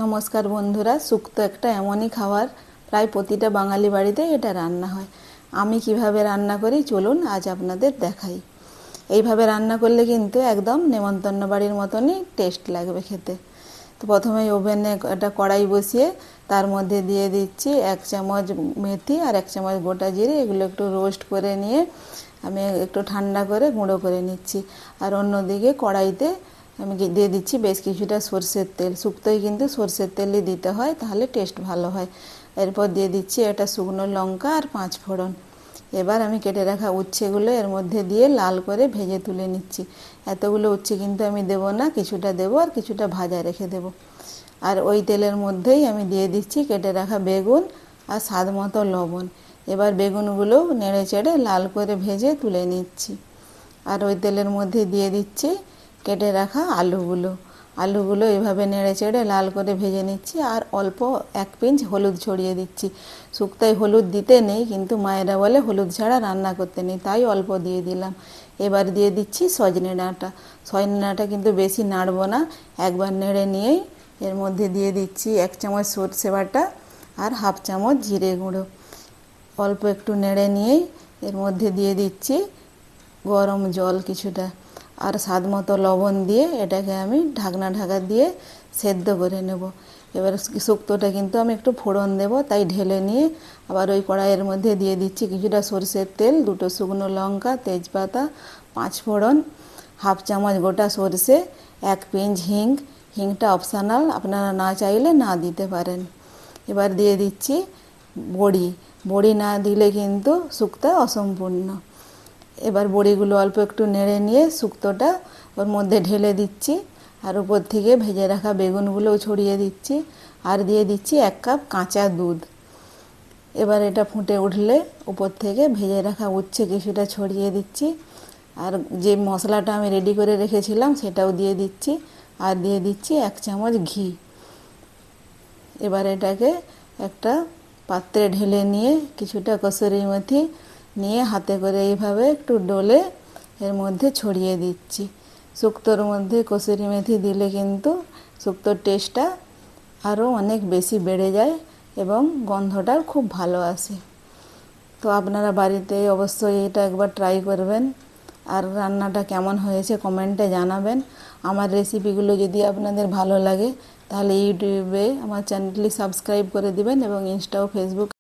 নমস্কার বন্ধুরা, শুক্তো একটা এমনই খাবার, প্রায় প্রতিটা বাঙালি বাড়িতে এটা রান্না হয়। আমি কিভাবে রান্না করি চলুন আজ আপনাদের দেখাই। এইভাবে রান্না করলে কিন্তু একদম নেমন্তন্ন বাড়ির মতনই টেস্ট লাগবে খেতে। তো প্রথমে ওভেনে একটা কড়াই বসিয়ে তার মধ্যে দিয়ে দিচ্ছি 1 চামচ মেথি আর 1 চামচ গোটা জিরে। এগুলো একটু রোস্ট করে নিয়ে আমি একটু ঠান্ডা করে গুঁড়ো করে নিচ্ছি। আর অন্যদিকে কড়াইতে আমি দিয়ে দিচ্ছি বেশ কিছুটা সরষের তেল। শুক্তোয় কিন্তু সরষের তেলই দিতে হয়, তাহলে টেস্ট ভালো হয়। এরপর দিয়ে দিচ্ছি একটা শুকনো লঙ্কা আর 5 ফোড়ন। এবার আমি কেটে রাখা উচ্ছেগুলো এর মধ্যে দিয়ে লাল করে ভেজে তুলে নিচ্ছি। এতগুলো উচ্ছে কিন্তু আমি দেবো না, কিছুটা দেবো আর কিছুটা ভাজা রেখে দেবো। আর ওই তেলের মধ্যেই আমি দিয়ে দিচ্ছি কেটে রাখা বেগুন আর স্বাদ মতো লবণ। এবার বেগুনগুলো নেড়ে চেড়ে লাল করে ভেজে তুলে নিচ্ছি। আর ওই তেলের মধ্যে দিয়ে দিচ্ছি কেটে রাখা আলুগুলো এভাবে নেড়ে চেড়ে লাল করে ভেজে নিচ্ছি। আর অল্প 1 পিঞ্চ হলুদ ছড়িয়ে দিচ্ছি। শুক্তোয় হলুদ দিতে নেই, কিন্তু মায়েরা বলে হলুদ ছাড়া রান্না করতে নেই, তাই অল্প দিয়ে দিলাম। এবার দিয়ে দিচ্ছি সজনে ডাঁটা কিন্তু বেশি নাড়বো না, একবার নেড়ে নিয়েই এর মধ্যে দিয়ে দিচ্ছি 1 চামচ সরষে বাটা আর 1/2 চামচ জিরে গুঁড়ো। অল্প একটু নেড়ে নিয়েই এর মধ্যে দিয়ে দিচ্ছি গরম জল কিছুটা আর স্বাদ মতো লবণ দিয়ে এটাকে আমি ঢাকা দিয়ে সেদ্ধ করে নেব। এবার শুক্তোটা কিন্তু আমি একটু ফোড়ন দেব, তাই ঢেলে নিয়ে আবার ওই কড়াইয়ের মধ্যে দিয়ে দিচ্ছি কিছুটা সরষের তেল, 2টো শুকনো লঙ্কা, তেজপাতা, 5 ফোড়ন, 1/2 চামচ গোটা সরষে, 1 পিঞ্চ হিংটা অপশানাল, আপনারা না চাইলে না দিতে পারেন। এবার দিয়ে দিচ্ছি বড়ি না দিলে কিন্তু শুক্তো অসম্পূর্ণ। এবার বড়িগুলো অল্প একটু নেড়ে নিয়ে শুক্তোটা ওর মধ্যে ঢেলে দিচ্ছি আর উপর থেকে ভেজে রাখা বেগুনগুলোও ছড়িয়ে দিচ্ছি আর দিয়ে দিচ্ছি 1 কাপ কাঁচা দুধ। এবার এটা ফুটে উঠলে উপর থেকে ভেজে রাখা উচ্ছে কিছুটা ছড়িয়ে দিচ্ছি আর যে মশলাটা আমি রেডি করে রেখেছিলাম সেটাও দিয়ে দিচ্ছি আর দিয়ে দিচ্ছি 1 চামচ ঘি। এবার এটাকে একটা পাত্রে ঢেলে নিয়ে কিছুটা কসুরি মেথি নিয়ে হাতে করে এইভাবে একটু ডলে এর মধ্যে ছড়িয়ে দিচ্ছি। শুক্তোর মধ্যে কসুরি মেথি দিলে কিন্তু শুক্তোর টেস্টটা আরও অনেক বেশি বেড়ে যায় এবং গন্ধটাও খুব ভালো আসে। তো আপনারা বাড়িতে অবশ্যই এটা একবার ট্রাই করবেন আর রান্নাটা কেমন হয়েছে কমেন্টে জানাবেন। আমার রেসিপিগুলো যদি আপনাদের ভালো লাগে তাহলে ইউটিউবে আমার চ্যানেলটি সাবস্ক্রাইব করে দিবেন এবং ইনস্টা ও ফেসবুক